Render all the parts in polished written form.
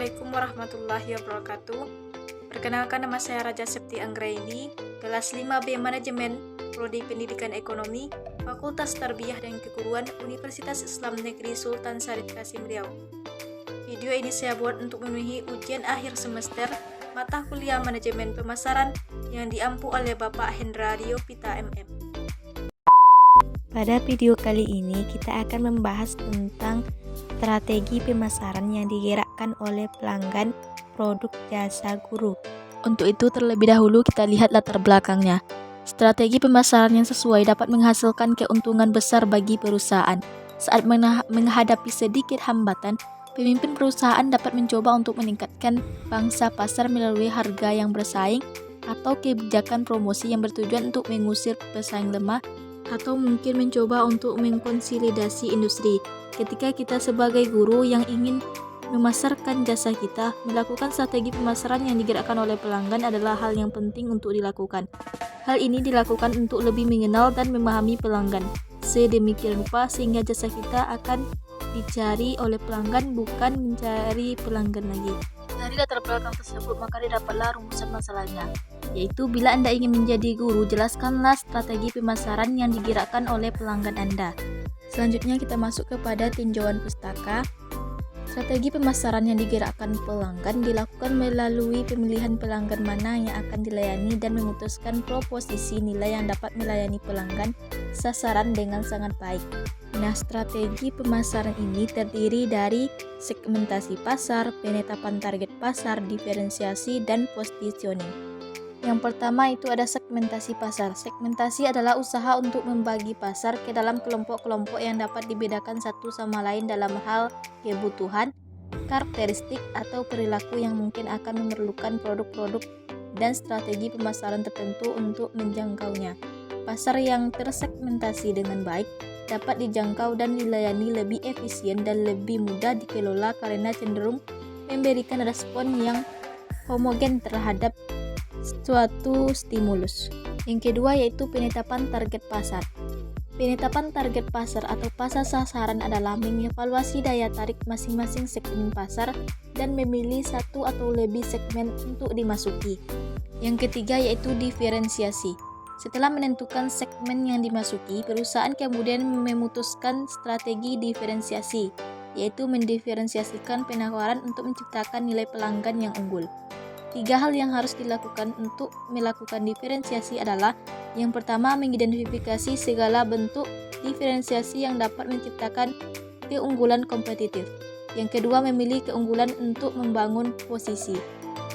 Assalamualaikum warahmatullahi wabarakatuh. Perkenalkan, nama saya Raja Septi Anggraini, kelas 5B Manajemen, Prodi Pendidikan Ekonomi, Fakultas Tarbiyah dan Keguruan, Universitas Islam Negeri Sultan Syarif Kasim Riau. Video ini saya buat untuk memenuhi ujian akhir semester mata kuliah Manajemen Pemasaran yang diampu oleh Bapak Hendra Diopita MM. Pada video kali ini kita akan membahas tentang strategi pemasaran yang digerakkan oleh pelanggan produk jasa guru. Untuk itu terlebih dahulu kita lihat latar belakangnya. Strategi pemasaran yang sesuai dapat menghasilkan keuntungan besar bagi perusahaan. Saat menghadapi sedikit hambatan, pemimpin perusahaan dapat mencoba untuk meningkatkan pangsa pasar melalui harga yang bersaing atau kebijakan promosi yang bertujuan untuk mengusir pesaing lemah, atau mungkin mencoba untuk mengkonsolidasi industri. Ketika kita sebagai guru yang ingin memasarkan jasa kita, melakukan strategi pemasaran yang digerakkan oleh pelanggan adalah hal yang penting untuk dilakukan. Hal ini dilakukan untuk lebih mengenal dan memahami pelanggan sedemikian rupa sehingga jasa kita akan dicari oleh pelanggan, bukan mencari pelanggan lagi. Dari latar belakang tersebut, maka didapatlah rumusan masalahnya, yaitu bila Anda ingin menjadi guru, jelaskanlah strategi pemasaran yang digerakkan oleh pelanggan Anda. Selanjutnya kita masuk kepada tinjauan pustaka. Strategi pemasaran yang digerakkan pelanggan dilakukan melalui pemilihan pelanggan mana yang akan dilayani dan memutuskan proposisi nilai yang dapat melayani pelanggan sasaran dengan sangat baik. Nah, strategi pemasaran ini terdiri dari segmentasi pasar, penetapan target pasar, diferensiasi, dan positioning. Yang pertama itu ada segmentasi pasar. Segmentasi adalah usaha untuk membagi pasar ke dalam kelompok-kelompok yang dapat dibedakan satu sama lain dalam hal kebutuhan, karakteristik, atau perilaku yang mungkin akan memerlukan produk-produk dan strategi pemasaran tertentu untuk menjangkaunya. Pasar yang tersegmentasi dengan baik dapat dijangkau dan dilayani lebih efisien dan lebih mudah dikelola karena cenderung memberikan respon yang homogen terhadap suatu stimulus. Yang kedua yaitu penetapan target pasar. Penetapan target pasar atau pasar sasaran adalah mengevaluasi daya tarik masing-masing segmen pasar dan memilih satu atau lebih segmen untuk dimasuki. Yang ketiga yaitu diferensiasi. Setelah menentukan segmen yang dimasuki, perusahaan kemudian memutuskan strategi diferensiasi, yaitu mendiferensiasikan penawaran untuk menciptakan nilai pelanggan yang unggul. 3 hal yang harus dilakukan untuk melakukan diferensiasi adalah: yang pertama, mengidentifikasi segala bentuk diferensiasi yang dapat menciptakan keunggulan kompetitif. Yang kedua, memilih keunggulan untuk membangun posisi.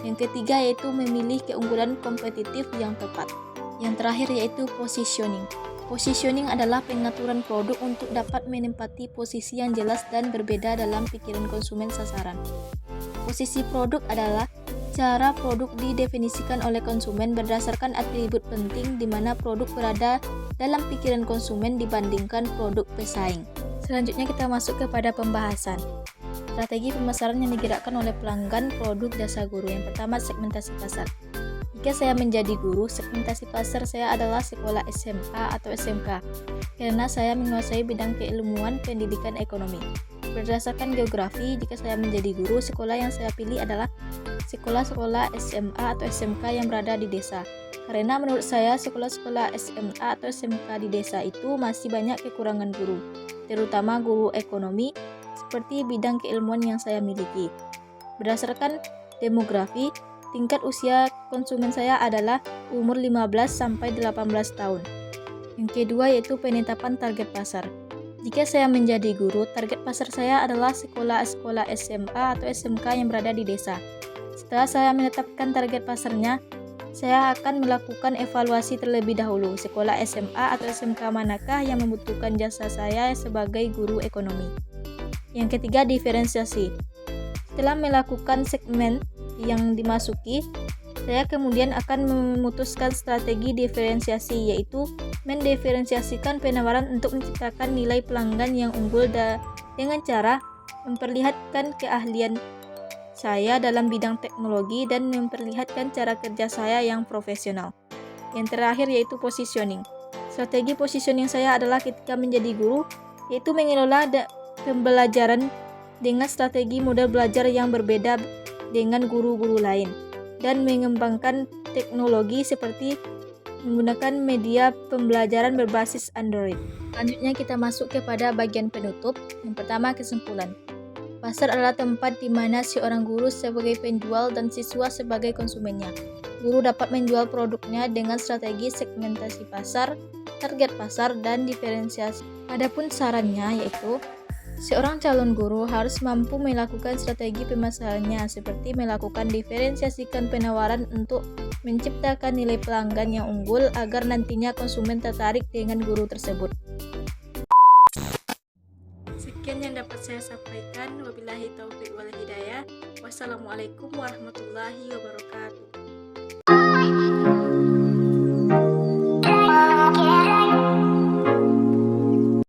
Yang ketiga yaitu memilih keunggulan kompetitif yang tepat. Yang terakhir yaitu positioning. Positioning adalah pengaturan produk untuk dapat menempati posisi yang jelas dan berbeda dalam pikiran konsumen sasaran. Posisi produk adalah cara produk didefinisikan oleh konsumen berdasarkan atribut penting di mana produk berada dalam pikiran konsumen dibandingkan produk pesaing. Selanjutnya kita masuk kepada pembahasan strategi pemasaran yang digerakkan oleh pelanggan produk jasa guru. Yang pertama, segmentasi pasar. Jika saya menjadi guru, segmentasi pasar saya adalah sekolah SMA atau SMK karena saya menguasai bidang keilmuan pendidikan ekonomi. Berdasarkan geografi, jika saya menjadi guru, sekolah yang saya pilih adalah sekolah-sekolah SMA atau SMK yang berada di desa. Karena menurut saya sekolah-sekolah SMA atau SMK di desa itu masih banyak kekurangan guru, terutama guru ekonomi seperti bidang keilmuan yang saya miliki. Berdasarkan demografi, tingkat usia konsumen saya adalah umur 15 sampai 18 tahun. Yang kedua yaitu penetapan target pasar. Jika saya menjadi guru, target pasar saya adalah sekolah-sekolah SMA atau SMK yang berada di desa. Setelah saya menetapkan target pasarnya, saya akan melakukan evaluasi terlebih dahulu. Sekolah SMA atau SMK manakah yang membutuhkan jasa saya sebagai guru ekonomi? Yang ketiga, diferensiasi. Setelah melakukan segmen yang dimasuki, saya kemudian akan memutuskan strategi diferensiasi, yaitu mendiferensiasikan penawaran untuk menciptakan nilai pelanggan yang unggul dengan cara memperlihatkan keahlian saya dalam bidang teknologi dan memperlihatkan cara kerja saya yang profesional. Yang terakhir yaitu positioning. Strategi positioning saya adalah ketika menjadi guru, yaitu mengelola pembelajaran dengan strategi model belajar yang berbeda dengan guru-guru lain, dan mengembangkan teknologi seperti menggunakan media pembelajaran berbasis Android. Selanjutnya kita masuk kepada bagian penutup. Yang pertama, kesimpulan. Pasar adalah tempat di mana seorang guru sebagai penjual dan siswa sebagai konsumennya. Guru dapat menjual produknya dengan strategi segmentasi pasar, target pasar, dan diferensiasi. Adapun sarannya yaitu seorang calon guru harus mampu melakukan strategi pemasarannya seperti melakukan diferensiasikan penawaran untuk menciptakan nilai pelanggan yang unggul agar nantinya konsumen tertarik dengan guru tersebut. Sekian yang dapat saya sampaikan. Wabillahi taufiq wal hidayah. Wassalamualaikum warahmatullahi wabarakatuh.